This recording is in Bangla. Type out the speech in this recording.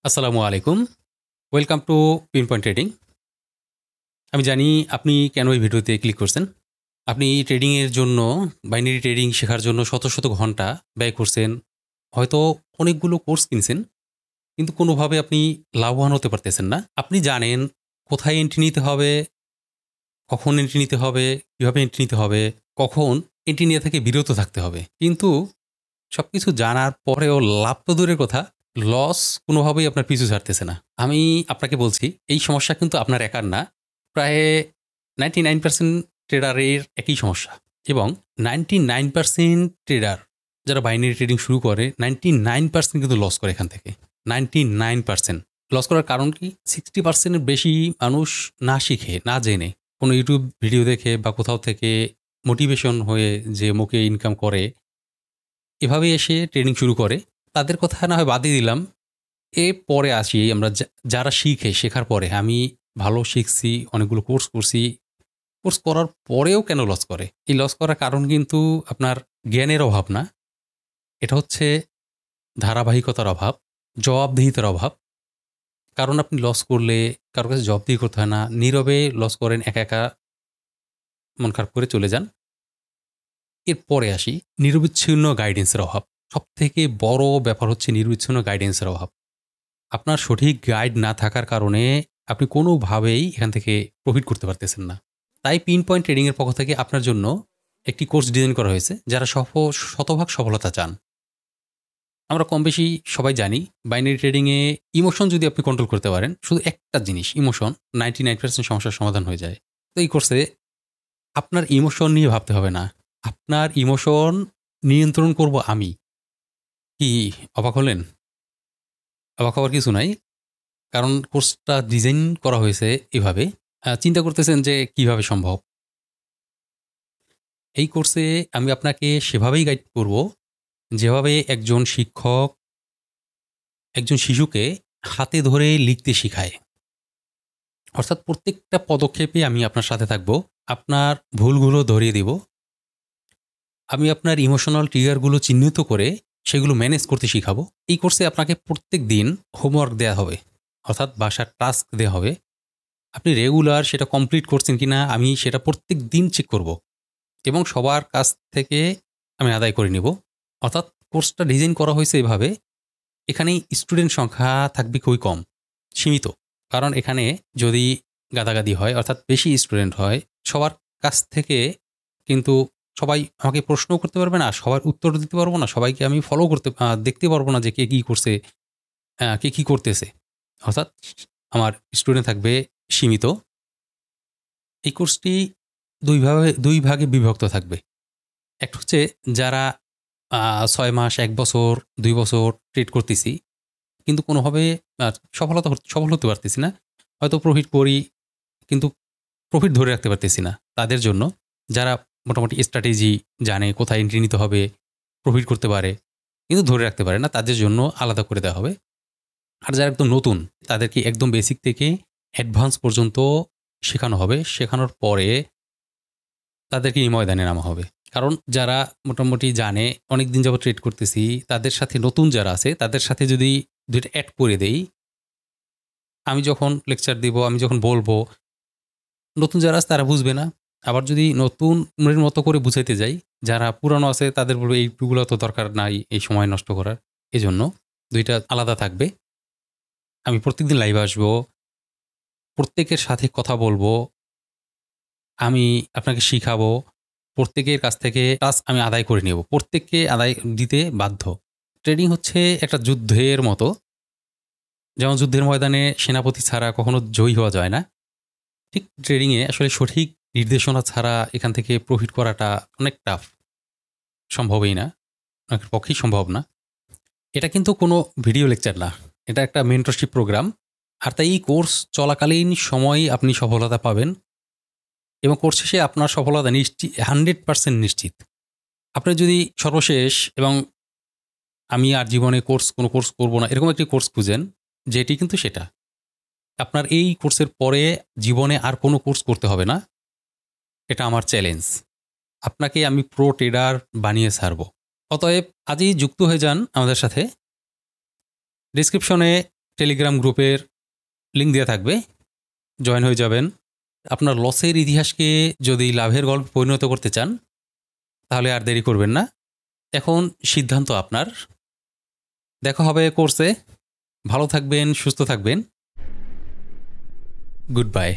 আসসালামু আলাইকুম। Welcome to pinpoint trading. আমি জানি আপনি কেন এই ভিডিওতে ক্লিক করছেন। আপনি ট্রেডিংয়ের জন্য, বাইনারি ট্রেডিং শেখার জন্য শত, শত ঘন্টা ব্যয় করছেন। হয়তো অনেকগুলো কোর্স কিনছেন, কিন্তু কোনোভাবে আপনি লাভবান হতে পারতেছেন না। আপনি জানেন কোথায় এন্ট্রি নিতে হবে, কখন এন্ট্রি নিতে হবে, কিভাবে এন্ট্রি নিতে হবে, কখন এন্ট্রি নেওয়া থেকে বিরত থাকতে হবে। কিন্তু সবকিছু জানার পরেও লাভ তো দূরের কথা, লস কোনোভাবেই আপনার পিছু ছাড়তেছে না। আমি আপনাকে বলছি, এই সমস্যা কিন্তু আপনার একার না। প্রায় 99% ট্রেডারের একই সমস্যা এবং 99% ট্রেডার যারা বাইনারি ট্রেডিং শুরু করে 99% কিন্তু লস করে এখান থেকে। 99% লস করার কারণ কি? 60% এর বেশি মানুষ না শিখে, না জেনে, কোনো ইউটিউব ভিডিও দেখে বা কোথাও থেকে মোটিভেশন হয়ে যে মুখে ইনকাম করে, এভাবে এসে ট্রেনিং শুরু করে। তাদের কথা না হয় বাদই দিলাম। পরে আসি আমরা যারা শিখে, শেখার পরে আমি ভালো শিখছি, অনেকগুলো কোর্স করছি। কোর্স করার পরেও কেন লস করে? এই লস করার কারণ কিন্তু আপনার জ্ঞানের অভাব না। এটা হচ্ছে ধারাবাহিকতার অভাব, জবাবদিহিতার অভাব। কারণ আপনি লস করলে কারো কাছে জবাবদিহি করতে হয় না। নীরবে লস করেন, একা, একা মন খারাপ করে চলে যান। এরপরে আসি নিরবিচ্ছিন্ন গাইডেন্সের অভাব। সবথেকে বড় ব্যাপার হচ্ছে নিরবিচ্ছিন্ন গাইডেন্সের অভাব। আপনার সঠিক গাইড না থাকার কারণে আপনি কোনোভাবেই এখান থেকে প্রফিট করতে পারতেছেন না। তাই পিন পয়েন্ট ট্রেডিংয়ের পক্ষ থেকে আপনার জন্য একটি কোর্স ডিজাইন করা হয়েছে যারা শতভাগ সফলতা চান। আমরা কম বেশি সবাই জানি বাইনারি ট্রেডিংয়ে ইমোশন যদি আপনি কন্ট্রোল করতে পারেন, শুধু একটা জিনিস ইমোশন, 99% সমস্যার সমাধান হয়ে যায়। তো এই কোর্সে আপনার ইমোশন নিয়ে ভাবতে হবে না। আপনার ইমোশন নিয়ন্ত্রণ করব আমি। কি অবাক হলেন? অবাক হওয়ার কিছু নাই। কারণ কোর্সটা ডিজাইন করা হয়েছে এভাবে। চিন্তা করতেছেন যে কিভাবে সম্ভব? এই কোর্সে আমি আপনাকে সেভাবেই গাইড করব, যেভাবে একজন শিক্ষক একজন শিশুকে হাতে ধরে লিখতে শিখায়। অর্থাৎ প্রত্যেকটা পদক্ষেপে আমি আপনার সাথে থাকব। আপনার ভুলগুলো ধরিয়ে দিব। আমি আপনার ইমোশনাল ট্রিগারগুলো চিহ্নিত করে সেগুলো ম্যানেজ করতে শিখাবো। এই কোর্সে আপনাকে প্রত্যেকদিন হোমওয়ার্ক দেয়া হবে। অর্থাৎ বাসার টাস্ক দেয়া হবে। আপনি রেগুলার সেটা কমপ্লিট করছেন কিনা আমি সেটা প্রত্যেকদিন চেক করব এবং সবার কাছ থেকে আমি আদায় করে নিব। অর্থাৎ কোর্সটা ডিজাইন করা হয়েছে এভাবে, এখানে স্টুডেন্ট সংখ্যা থাকবে খুবই কম, সীমিত। কারণ এখানে যদি গাদাগাদি হয়, অর্থাৎ বেশি স্টুডেন্ট হয়, সবার কাছ থেকে কিন্তু সবাই আমাকে প্রশ্নও করতে পারবে না, সবার উত্তর দিতে পারবো না, সবাইকে আমি ফলো করতে দেখতে পারবো না যে কে কী করছে, কে কী করতেছে। অর্থাৎ আমার স্টুডেন্ট থাকবে সীমিত। এই কোর্সটি দুই ভাগে বিভক্ত থাকবে। একটা হচ্ছে যারা ৬ মাস, ১ বছর, ২ বছর ট্রেড করতেছি, কিন্তু কোনোভাবে আ সফল হতে পারতেছি না। হয়তো প্রফিট করি, কিন্তু প্রফিট ধরে রাখতে পারতেছি না। তাদের জন্য যারা মোটামুটি স্ট্র্যাটেজি জানে, কোথায় এন্ট্রি নিতে হবে, প্রফিট করতে পারে, কিন্তু ধরে রাখতে পারে না, তাদের জন্য আলাদা করে দেওয়া হবে। আর যারা একদম নতুন, তাদেরকে একদম বেসিক থেকে অ্যাডভান্স পর্যন্ত শেখানো হবে। শেখানোর পরে তাদেরকে এই ময়দানে নামা হবে। কারণ যারা মোটামুটি জানে, অনেকদিন যাবত ট্রেড করতেছি, তাদের সাথে নতুন যারা আছে, তাদের সাথে যদি ২ টা এড করে দেই, আমি যখন লেকচার দিব, আমি যখন বলবো, নতুন যারা আছে তারা বুঝবে না। আবার যদি নতুনের মতো করে বুঝাইতে যাই, যারা পুরানো আছে তাদের বলবে এইগুলো তো দরকার নাই এই সময় নষ্ট করার। এজন্য ২ টা আলাদা থাকবে। আমি প্রত্যেকদিন লাইভে আসবো, প্রত্যেকের সাথে কথা বলবো, আমি আপনাকে শিখাবো। প্রত্যেকের কাছ থেকে টাস্ক আমি আদায় করে নেব। প্রত্যেককে আদায় দিতে বাধ্য। ট্রেডিং হচ্ছে একটা যুদ্ধের মতো। যেমন যুদ্ধের ময়দানে সেনাপতি ছাড়া কখনো জয়ী হওয়া যায় না। ঠিক ট্রেডিংয়ে আসলে সঠিক নির্দেশনা ছাড়া এখান থেকে প্রফিট করাটা অনেক টাফ। সম্ভবই না। অনেকের পক্ষেই সম্ভব না। এটা কিন্তু কোনো ভিডিও লেকচার না। এটা একটা মেন্টরশিপ প্রোগ্রাম। আর তাই এই কোর্স চলাকালীন সময়ই আপনি সফলতা পাবেন এবং কোর্স শেষে আপনার সফলতা 100% নিশ্চিত। আপনি যদি সর্বশেষ এবং আমি আর জীবনে কোনো কোর্স করব না, এরকম একটি কোর্স খুঁজেন, যেটি কিন্তু সেটা। আপনার এই কোর্সের পরে জীবনে আর কোনো কোর্স করতে হবে না। এটা আমার চ্যালেঞ্জ। আপনাকে আমি প্রো ট্রেডার বানিয়ে ছাড়ব। অতএব আজই যুক্ত হয়ে যান আমাদের সাথে। ডেসক্রিপশনে টেলিগ্রাম গ্রুপের লিঙ্ক দেওয়া থাকবে, জয়েন হয়ে যাবেন। আপনার লসের ইতিহাসকে যদি লাভের গল্পে পরিণত করতে চান তাহলে আর দেরি করবেন না, এখন সিদ্ধান্ত আপনার। দেখা হবে কোর্সে। ভালো থাকবেন, সুস্থ থাকবেন। Good bye.